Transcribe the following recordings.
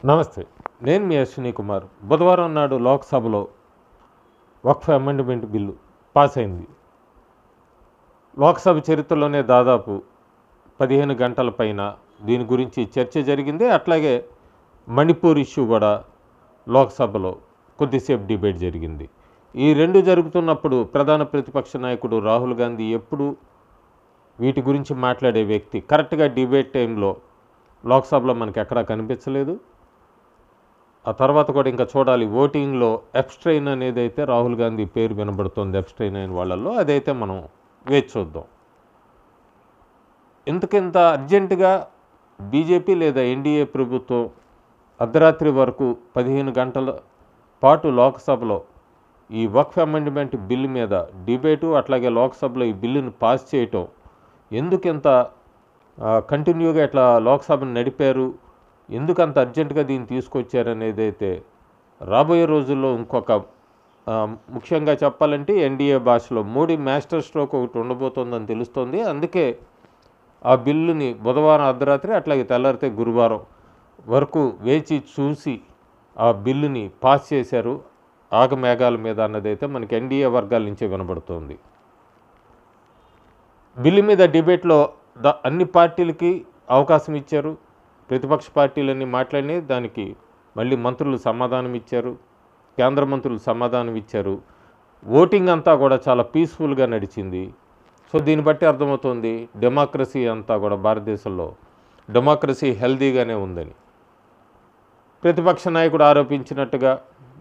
నమస్తే. నేను మీ అశ్విని కుమార్. బుధవారం నాడు లోక్సభలో వక్ఫ్ అమెండ్మెంట్ బిల్లు పాస్ అయింది. లోక్సభ చరిత్రలోనే దాదాపు 15 గంటల పైన దీని గురించి చర్చ జరిగింది. అట్లాగే మణిపూర్ ఇష్యూ కూడా లోక్సభలో కొద్దిసేపు డిబేట్ జరిగింది. ఈ రెండు జరుగుతున్నప్పుడు ప్రధాన ప్రతిపక్ష నాయకుడు రాహుల్ గాంధీ ఎప్పుడు వీటి గురించి మాట్లాడే వ్యక్తి కరెక్ట్గా డిబేట్ టైంలో లోక్సభలో మనకి ఎక్కడా కనిపించలేదు. ఆ తర్వాత కూడా ఇంకా చూడాలి. ఓటింగ్లో అబ్స్ట్రైన్ అనేది అయితే రాహుల్ గాంధీ పేరు వినబడుతుంది. అబ్స్ట్రైన్ అయిన వాళ్ళల్లో అదైతే మనం వేచి చూద్దాం. ఇంతకింత అర్జెంటుగా బీజేపీ లేదా ఎన్డీఏ ప్రభుత్వం అర్ధరాత్రి వరకు 15 గంటల పాటు లోక్సభలో ఈ వక్ఫ్ అమెండ్మెంట్ బిల్లు మీద డిబేటు, అట్లాగే లోక్సభలో ఈ బిల్లును పాస్ చేయటం ఎందుకింత కంటిన్యూగా ఇట్లా లోక్సభను నడిపారు, ఎందుకంత అర్జెంటుగా దీన్ని తీసుకొచ్చారనేది అయితే రాబోయే రోజుల్లో ఇంకొక ముఖ్యంగా చెప్పాలంటే ఎన్డీఏ భాషలో మోడీ మాస్టర్ స్ట్రోక్ ఒకటి ఉండబోతోందని తెలుస్తోంది. అందుకే ఆ బిల్లుని బుధవారం అర్ధరాత్రి అట్లాగే తెల్లారితే గురువారం వరకు వేచి చూసి ఆ బిల్లుని పాస్ చేశారు ఆగమేఘాల మీద అన్నదైతే మనకి ఎన్డీఏ వర్గాల నుంచే వినబడుతోంది. బిల్లు మీద డిబేట్లో అన్ని పార్టీలకి అవకాశం ఇచ్చారు. ప్రతిపక్ష పార్టీలన్నీ మాట్లాడినాయి. దానికి మళ్ళీ మంత్రులు సమాధానం ఇచ్చారు, కేంద్ర మంత్రులు సమాధానం ఇచ్చారు. ఓటింగ్ అంతా కూడా చాలా పీస్ఫుల్గా నడిచింది. సో దీన్ని బట్టి అర్థమవుతుంది డెమోక్రసీ అంతా కూడా భారతదేశంలో డెమోక్రసీ హెల్దీగానే ఉందని. ప్రతిపక్ష నాయకుడు ఆరోపించినట్టుగా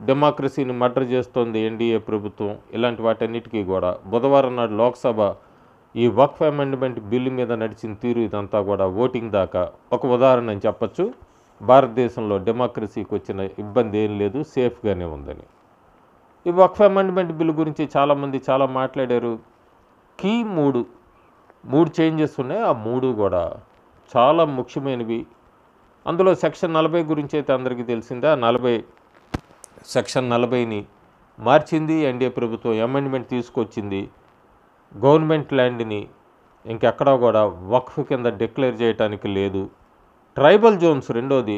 డెమోక్రసీని మర్డర్ చేస్తోంది ఎన్డీఏ ప్రభుత్వం. ఇలాంటి వాటన్నిటికీ కూడా బుధవారం నాడు లోక్సభ ఈ వక్ఫ్ అమెండ్మెంట్ బిల్లు మీద నడిచిన తీరు ఇదంతా కూడా ఓటింగ్ దాకా ఒక ఉదాహరణ అని చెప్పచ్చు. భారతదేశంలో డెమోక్రసీకి వచ్చిన ఇబ్బంది ఏం లేదు, సేఫ్గానే ఉందని. ఈ వక్ఫ్ అమెండ్మెంట్ బిల్లు గురించి చాలామంది చాలా మాట్లాడారు. కీ మూడు చేంజెస్ ఉన్నాయి. ఆ మూడు కూడా చాలా ముఖ్యమైనవి. అందులో సెక్షన్ 40 గురించి అయితే అందరికీ తెలిసిందే. ఆ సెక్షన్ 40ని మార్చింది ఎన్డీఏ ప్రభుత్వం, అమెండ్మెంట్ తీసుకొచ్చింది. గవర్నమెంట్ ల్యాండ్ని ఇంకెక్కడా కూడా వక్ఫ్ కింద డిక్లేర్ చేయడానికి లేదు. ట్రైబల్ జోన్స్, రెండోది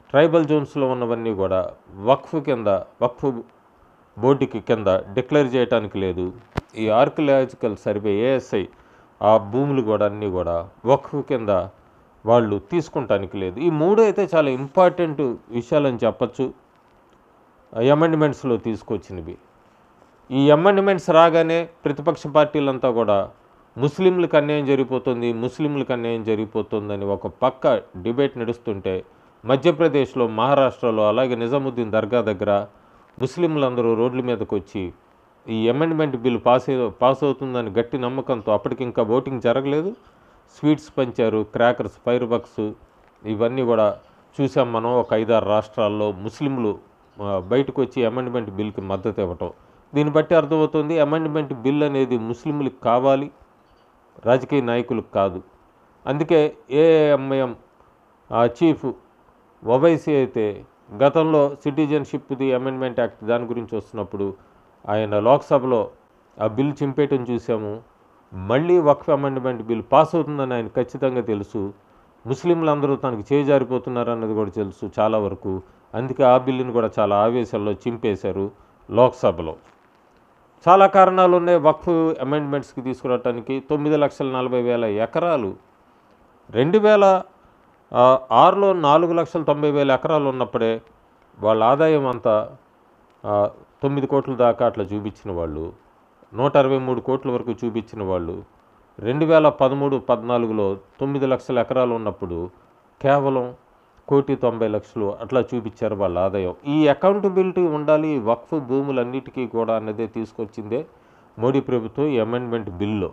ట్రైబల్ జోన్స్లో ఉన్నవన్నీ కూడా వక్ఫ్ బోర్డుకి కింద డిక్లేర్ చేయడానికి లేదు. ఈ ఆర్కియలాజికల్ సర్వే ఏఎస్ఐ ఆ భూములు కూడా అన్నీ కూడా వక్ఫ్ కింద వాళ్ళు తీసుకుంటానికి లేదు. ఈ మూడు అయితే చాలా ఇంపార్టెంట్ విషయాలని చెప్పచ్చు అమెండ్మెంట్స్లో తీసుకొచ్చినవి. ఈ అమెండ్మెంట్స్ రాగానే ప్రతిపక్ష పార్టీలంతా కూడా ముస్లింలకు అన్యాయం జరిగిపోతుందని ఒక పక్క డిబేట్ నడుస్తుంటే, మధ్యప్రదేశ్లో, మహారాష్ట్రలో, అలాగే నిజాముద్దీన్ దర్గా దగ్గర ముస్లింలందరూ రోడ్ల మీదకి వచ్చి ఈ అమెండ్మెంట్ బిల్ పాస్ అవుతుందని గట్టి నమ్మకంతో, అప్పటికి ఇంకా ఓటింగ్ జరగలేదు, స్వీట్స్ పంచారు, క్రాకర్స్, ఫైర్ వర్క్స్ ఇవన్నీ కూడా చూసాం మనం. ఒక 5-6 రాష్ట్రాల్లో ముస్లింలు బయటకు వచ్చి అమెండ్మెంట్ బిల్కి మద్దతు ఇవ్వటం. దీన్ని బట్టి అర్థమవుతుంది అమెండ్మెంట్ బిల్ అనేది ముస్లింలకు కావాలి, రాజకీయ నాయకులకు కాదు. అందుకే ఏఎంఐఎం చీఫ్ ఓవైసీ అయితే గతంలో సిటిజన్షిప్ది అమెండ్మెంట్ యాక్ట్ దాని గురించి వస్తున్నప్పుడు ఆయన లోక్సభలో ఆ బిల్ చింపేయటం చూసాము. మళ్ళీ వక్ఫ్ అమెండ్మెంట్ బిల్ పాస్ అవుతుందని ఆయన ఖచ్చితంగా తెలుసు. ముస్లింలందరూ తనకు చేజారిపోతున్నారు అన్నది కూడా తెలుసు చాలా వరకు. అందుకే ఆ బిల్లుని కూడా చాలా ఆవేశాల్లో చింపేశారు లోక్సభలో. చాలా కారణాలు ఉన్నాయి వక్ఫ్ అమెండ్మెంట్స్కి తీసుకురావటానికి. 9,40,000 ఎకరాలు 2006లో 4,90,000 ఎకరాలు ఉన్నప్పుడే వాళ్ళ ఆదాయం అంతా 9 కోట్ల దాకా అట్లా చూపించిన వాళ్ళు, 163 కోట్ల వరకు చూపించిన వాళ్ళు 2013-14లో 9 లక్షల ఎకరాలు ఉన్నప్పుడు కేవలం 1,90,00,000 అట్లా చూపించారు వాళ్ళ ఆదాయం. ఈ అకౌంటబిలిటీ ఉండాలి వక్ఫ్ భూములన్నిటికీ కూడా అన్నదే తీసుకొచ్చిందే మోడీ ప్రభుత్వం ఈ అమెండ్మెంట్ బిల్లో.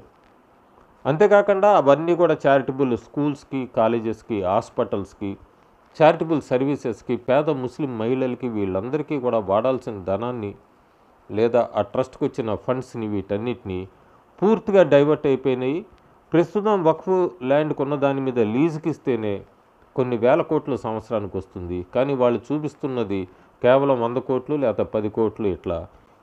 అంతేకాకుండా అవన్నీ కూడా చారిటబుల్ స్కూల్స్కి, కాలేజెస్కి, హాస్పిటల్స్కి, చారిటబుల్ సర్వీసెస్కి, పేద ముస్లిం మహిళలకి వీళ్ళందరికీ కూడా వాడాల్సిన ధనాన్ని లేదా ఆ ట్రస్ట్కి వచ్చిన ఫండ్స్ని వీటన్నిటిని పూర్తిగా డైవర్ట్ అయిపోయినాయి. ప్రస్తుతం వక్ఫ్ ల్యాండ్ కొన్న దాని మీద లీజుకి ఇస్తేనే కొన్ని వేల కోట్లు సంవత్సరానికి వస్తుంది. కానీ వాళ్ళు చూపిస్తున్నది కేవలం 100 కోట్లు లేదా 10 కోట్లు. ఇట్లా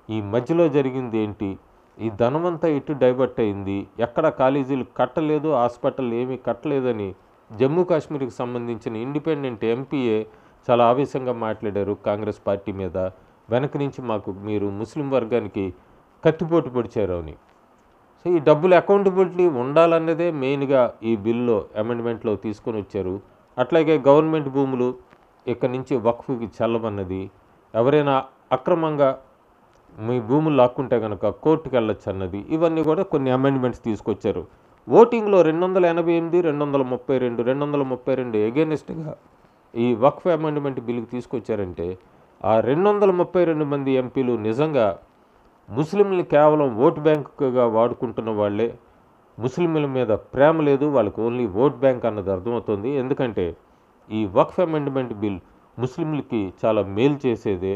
ఈ మధ్యలో జరిగింది ఏంటి? ఈ ధనమంతా ఇటు డైవర్ట్ అయింది. ఎక్కడ కాలేజీలు కట్టలేదు, హాస్పిటల్ ఏమీ కట్టలేదని జమ్మూ కాశ్మీర్కి సంబంధించిన ఇండిపెండెంట్ ఎంపీఏ చాలా ఆవేశంగా మాట్లాడారు కాంగ్రెస్ పార్టీ మీద. వెనక నుంచి మీరు ముస్లిం వర్గానికి కత్తిపోటు పొడిచారు అని. సో ఈ డబ్బులు అకౌంటబిలిటీ ఉండాలన్నదే మెయిన్గా ఈ బిల్లో అమెండ్మెంట్లో తీసుకొని వచ్చారు. అట్లాగే గవర్నమెంట్ భూములు ఇక్కడి నుంచి వక్ఫ్కి చెల్లవన్నది, ఎవరైనా అక్రమంగా మీ భూములు లాక్కుంటే కనుక కోర్టుకు వెళ్ళొచ్చు అన్నది, ఇవన్నీ కూడా కొన్ని అమెండ్మెంట్స్ తీసుకొచ్చారు. ఓటింగ్లో 288, 232, 232 ఎగెనిస్ట్గా ఈ వక్ఫ్ అమెండ్మెంట్ బిల్లుకి తీసుకొచ్చారంటే ఆ 232 మంది ఎంపీలు నిజంగా ముస్లింలు కేవలం ఓటు బ్యాంకుగా వాడుకుంటున్న వాళ్ళే. ముస్లింల మీద ప్రేమ లేదు, వాళ్ళకి ఓన్లీ ఓట్ బ్యాంక్ అన్నది అర్థమవుతుంది. ఎందుకంటే ఈ వక్ఫ్ అమెండ్మెంట్ బిల్ ముస్లింలకి చాలా మేలు చేసేదే.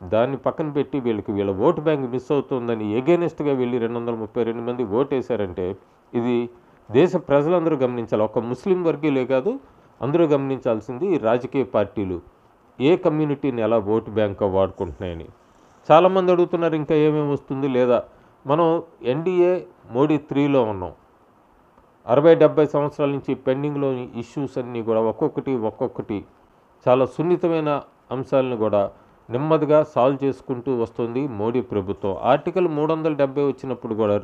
దాన్ని పక్కన పెట్టి వీళ్ళ ఓటు బ్యాంక్ మిస్ అవుతుందని ఎగెనిస్ట్గా వెళ్ళి 232 మంది ఓటేశారంటే ఇది దేశ ప్రజలందరూ గమనించాలి. ఒక ముస్లిం వర్గీయులే కాదు, అందరూ గమనించాల్సింది ఈ రాజకీయ పార్టీలు ఏ కమ్యూనిటీని ఎలా ఓటు బ్యాంక్గా వాడుకుంటున్నాయని. చాలామంది అడుగుతున్నారు ఇంకా ఏమేమి వస్తుంది, లేదా మనం ఎన్డీఏ మోడీ 3లో ఉన్నాం. 60-70 సంవత్సరాల నుంచి పెండింగ్లోని ఇష్యూస్ అన్నీ కూడా ఒక్కొక్కటి చాలా సున్నితమైన అంశాలను కూడా నెమ్మదిగా సాల్వ్ చేసుకుంటూ వస్తుంది మోడీ ప్రభుత్వం. ఆర్టికల్ 370 వచ్చినప్పుడు కూడా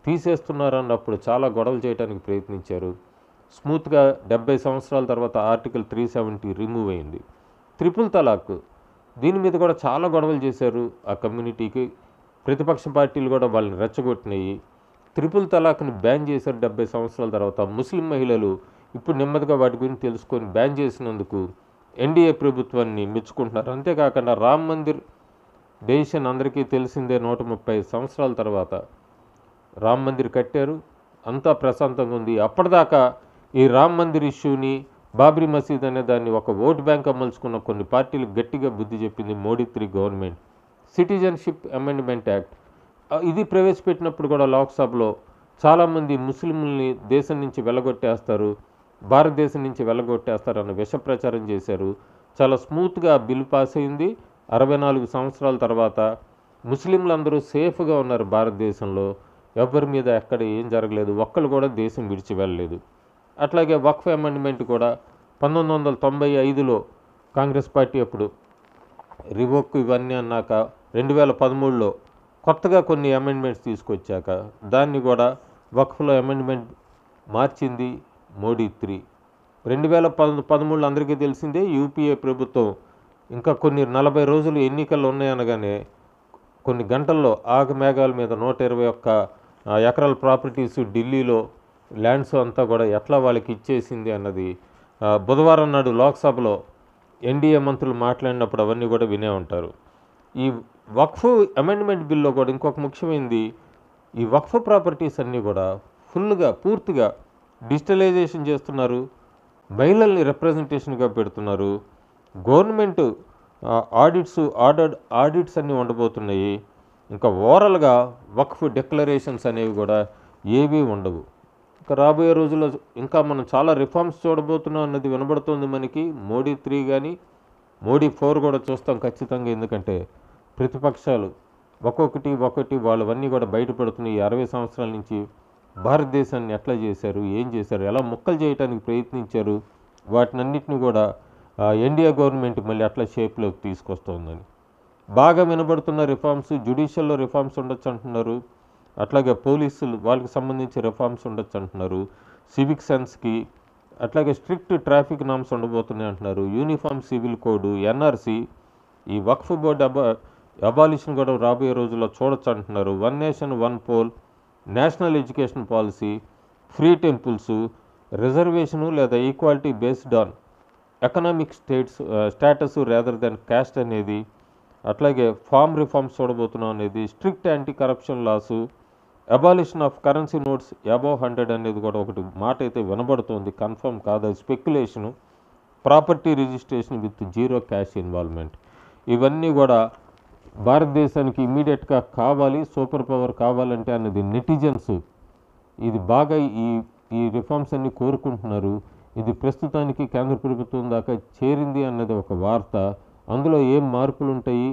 తీసేస్తున్నారు అన్నప్పుడు చాలా గొడవలు చేయడానికి ప్రయత్నించారు. స్మూత్గా 70 సంవత్సరాల తర్వాత ఆర్టికల్ 370 రిమూవ్ అయింది. ట్రిపుల్ తలాక్, దీని మీద కూడా చాలా గొడవలు చేశారు ఆ కమ్యూనిటీకి. ప్రతిపక్ష పార్టీలు కూడా వాళ్ళని రెచ్చగొట్టినాయి. ట్రిపుల్ తలాక్ని బ్యాన్ చేశారు 70 సంవత్సరాల తర్వాత. ముస్లిం మహిళలు ఇప్పుడు నెమ్మదిగా వాటి గురించి తెలుసుకొని బ్యాన్ చేసినందుకు ఎన్డీఏ ప్రభుత్వాన్ని మెచ్చుకుంటున్నారు. అంతేకాకుండా రామ్ మందిర్ డెసిషన్ అందరికీ తెలిసిందే. 130 సంవత్సరాల తర్వాత రామ్ మందిర్ కట్టారు, అంతా ప్రశాంతంగా ఉంది. అప్పటిదాకా ఈ రామ్ మందిర్ ఇష్యూని, బాబ్రీ మసీద్ అనే దాన్ని ఒక ఓటు బ్యాంక్ అమలుచుకున్న కొన్ని పార్టీలు గట్టిగా బుద్ధి చెప్పింది Modi 3 government. Citizenship amendment act ఇది ప్రవేశపెట్టినప్పుడు కూడా లోక్సభలో చాలామంది ముస్లింలని దేశం నుంచి వెళ్ళగొట్టేస్తారు, భారతదేశం నుంచి వెళ్ళగొట్టేస్తారన్న విష ప్రచారం చేశారు. చాలా స్మూత్గా బిల్ పాస్ అయింది. 64 సంవత్సరాల తర్వాత ముస్లింలందరూ సేఫ్గా ఉన్నారు భారతదేశంలో. ఎవరి మీద ఎక్కడ ఏం జరగలేదు, ఒక్కళ్ళు కూడా దేశం విడిచి వెళ్ళలేదు. అట్లాగే వక్ఫ్ అమెండ్మెంట్ కూడా 1995లో కాంగ్రెస్ పార్టీ అప్పుడు రివోక్ ఇవన్నీ అన్నాక 2013లో కొత్తగా కొన్ని అమెండ్మెంట్స్ తీసుకొచ్చాక దాన్ని కూడా వక్ఫ్లో అమెండ్మెంట్ మార్చింది మోడీ 3. 2013లో అందరికీ తెలిసిందే యూపీఏ ప్రభుత్వం ఇంకా కొన్ని 40 రోజులు ఎన్నికలు ఉన్నాయనగానే కొన్ని గంటల్లో ఆగమేఘాల మీద 121 ఎకరాల ప్రాపర్టీస్ ఢిల్లీలో ల్యాండ్స్ అంతా కూడా ఎట్లా వాళ్ళకి ఇచ్చేసింది అన్నది బుధవారం నాడు లోక్సభలో ఎన్డీఏ మంత్రులు మాట్లాడినప్పుడు అవన్నీ కూడా వినే ఉంటారు. ఈ వక్ఫ్ అమెండ్మెంట్ బిల్లో కూడా ఇంకొక ముఖ్యమైనది, ఈ వక్ఫ్ ప్రాపర్టీస్ అన్నీ కూడా పూర్తిగా డిజిటలైజేషన్ చేస్తున్నారు, మహిళల్ని రిప్రజెంటేషన్గా పెడుతున్నారు. గవర్నమెంట్ ఆడిట్స్ అన్నీ ఉండబోతున్నాయి. ఇంకా ఓవరాల్గా వక్ఫ్ డిక్లరేషన్స్ అనేవి కూడా ఏవీ ఉండవు. ఇంకా రాబోయే రోజుల్లో ఇంకా మనం చాలా రిఫార్మ్స్ చూడబోతున్నాం అన్నది వినబడుతుంది మనకి. మోడీ 3 కానీ మోడీ 4 కూడా చూస్తాం ఖచ్చితంగా. ఎందుకంటే ప్రతిపక్షాలు ఒక్కొక్కటి వాళ్ళవన్నీ కూడా బయటపడుతున్నాయి. 60 సంవత్సరాల నుంచి భారతదేశాన్ని ఎట్లా చేశారు, ఏం చేశారు, ఎలా ముక్కలు చేయడానికి ప్రయత్నించారు, వాటినన్నిటిని కూడా ఎన్డీఏ గవర్నమెంట్ మళ్ళీ అట్లా షేప్లోకి తీసుకొస్తుందని బాగా వినబడుతున్న రిఫార్మ్స్. జ్యుడిషియల్లో రిఫార్మ్స్ ఉండొచ్చు అంటున్నారు, అట్లాగే పోలీసులు వాళ్ళకి సంబంధించి రిఫార్మ్స్ ఉండొచ్చు అంటున్నారు, సివిక్ సెన్స్కి, అట్లాగే స్ట్రిక్ట్ ట్రాఫిక్ నామ్స్ ఉండబోతున్నాయి అంటున్నారు, యూనిఫామ్ సివిల్ కోడ్, ఎన్ఆర్సీ, ఈ వక్ఫ్ బోర్డు అబాలిషన్ కూడా రాబోయే రోజుల్లో చూడొచ్చు అంటున్నారు. 1 nation 1 poll, national education policy, free temples, reservation లేదా equality based on economic status rather than caste అనేది, అట్లాగే ఫార్మ్ రిఫార్మ్స్ చూడబోతున్నాం అనేది, strict anti corruption laws, abolition of currency notes above 100 అనేది కూడా ఒకటి మాట అయితే వినబడుతుంది, కన్ఫర్మ్ కాదు, అది speculation. Property registration with 0 cash involvement, ఇవన్నీ కూడా భారతదేశానికి ఇమ్మీడియట్గా కావాలి, సూపర్ పవర్ కావాలంటే అన్నది నెటిజన్స్ ఇది బాగా ఈ రిఫార్మ్స్ అన్ని కోరుకుంటున్నారు. ఇది ప్రస్తుతానికి కేంద్ర ప్రభుత్వం దాకా చేరింది అన్నది ఒక వార్త. అందులో ఏం మార్పులు ఉంటాయి,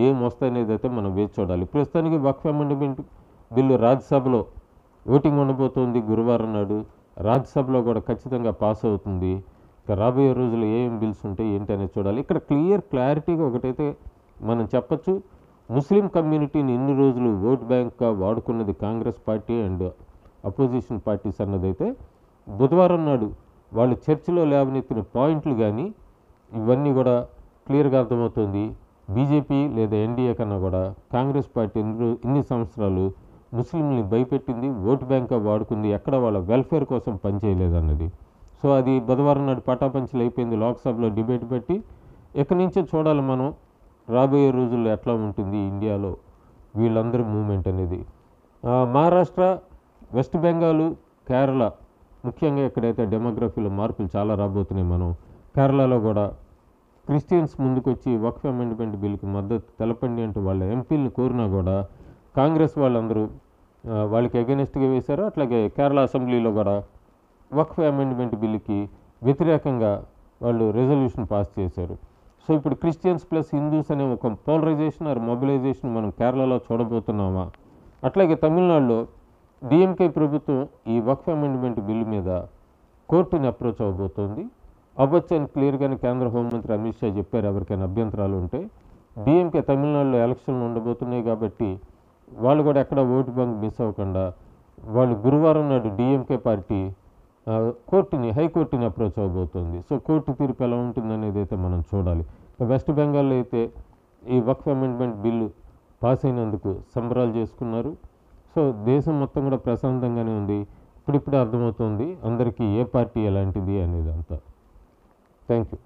ఏం వస్తాయనేది అయితే మనం వేచి చూడాలి. ప్రస్తుతానికి వక్ఫ్ అమెండ్మెంట్ బిల్లు రాజ్యసభలో ఓటింగ్ ఉండబోతోంది గురువారం నాడు. రాజ్యసభలో కూడా ఖచ్చితంగా పాస్ అవుతుంది. ఇక రాబోయే రోజుల్లో ఏం బిల్స్ ఉంటాయి ఏంటి అనేది చూడాలి. ఇక్కడ క్లారిటీగా ఒకటైతే మనం చెప్పచ్చు, ముస్లిం కమ్యూనిటీని ఇన్ని రోజులు ఓట్ బ్యాంక్గా వాడుకున్నది Congress party and opposition parties అన్నదైతే బుధవారం నాడు వాళ్ళు చర్చలో లేవనెత్తిన పాయింట్లు కానీ ఇవన్నీ కూడా క్లియర్గా అర్థమవుతుంది. బీజేపీ లేదా ఎన్డీఏ కన్నా కూడా కాంగ్రెస్ పార్టీ ఇన్ని సంవత్సరాలు ముస్లింని భయపెట్టింది, ఓటు బ్యాంక్గా వాడుకుంది, ఎక్కడ వాళ్ళ వెల్ఫేర్ కోసం పనిచేయలేదన్నది. సో అది బుధవారం నాడు పటాపంచలు అయిపోయింది లోక్సభలో డిబేట్ పెట్టి. ఎక్కడి నుంచో చూడాలి మనం రాబోయే రోజుల్లో ఎట్లా ఉంటుంది ఇండియాలో వీళ్ళందరి మూమెంట్ అనేది. మహారాష్ట్ర, వెస్ట్ బెంగాలు, కేరళ ముఖ్యంగా ఎక్కడైతే డెమోగ్రఫీలో మార్పులు చాలా రాబోతున్నాయి. మనం కేరళలో కూడా క్రిస్టియన్స్ ముందుకు వచ్చి వక్ఫ్ అమెండ్మెంట్ బిల్కి మద్దతు తెలపండి అంటూ వాళ్ళ ఎంపీలను కోరినా కూడా కాంగ్రెస్ వాళ్ళందరూ వాళ్ళకి అగెనిస్ట్గా వేశారు. అట్లాగే కేరళ అసెంబ్లీలో కూడా వక్ఫ్ అమెండ్మెంట్ బిల్లుకి వ్యతిరేకంగా వాళ్ళు రెజల్యూషన్ పాస్ చేశారు. సో ఇప్పుడు క్రిస్టియన్స్ ప్లస్ హిందూస్ అనే ఒక పోలరైజేషన్ ఆర్ మొబిలైజేషన్ మనం కేరళలో చూడబోతున్నామా? అట్లాగే తమిళనాడులో డిఎంకే ప్రభుత్వం ఈ వక్ఫ్ అమెండ్మెంట్ బిల్లు మీద కోర్టుని అప్రోచ్ అవబోతోంది. అవ్వచ్చు అని క్లియర్గానే కేంద్ర హోంమంత్రి అమిత్ షా చెప్పారు. ఎవరికైనా అభ్యంతరాలు ఉంటే డిఎంకే తమిళనాడులో ఎలక్షన్లు ఉండబోతున్నాయి కాబట్టి వాళ్ళు కూడా ఎక్కడ ఓటు బ్యాంక్ మిస్ అవ్వకుండా వాళ్ళు గురువారం నాడు డిఎంకే పార్టీ హైకోర్టుని అప్రోచ్ అవబోతుంది. సో కోర్టు తీర్పు ఎలా ఉంటుందనేది అయితే మనం చూడాలి. వెస్ట్ బెంగాల్లో అయితే ఈ వక్ఫ్ అమెండ్మెంట్ బిల్లు పాస్ అయినందుకు సంబరాలు చేసుకున్నారు. సో దేశం మొత్తం కూడా ప్రశాంతంగానే ఉంది. ఇప్పుడిప్పుడే అర్థమవుతుంది అందరికీ ఏ పార్టీ ఎలాంటిది అనేది అంతా. Thank you.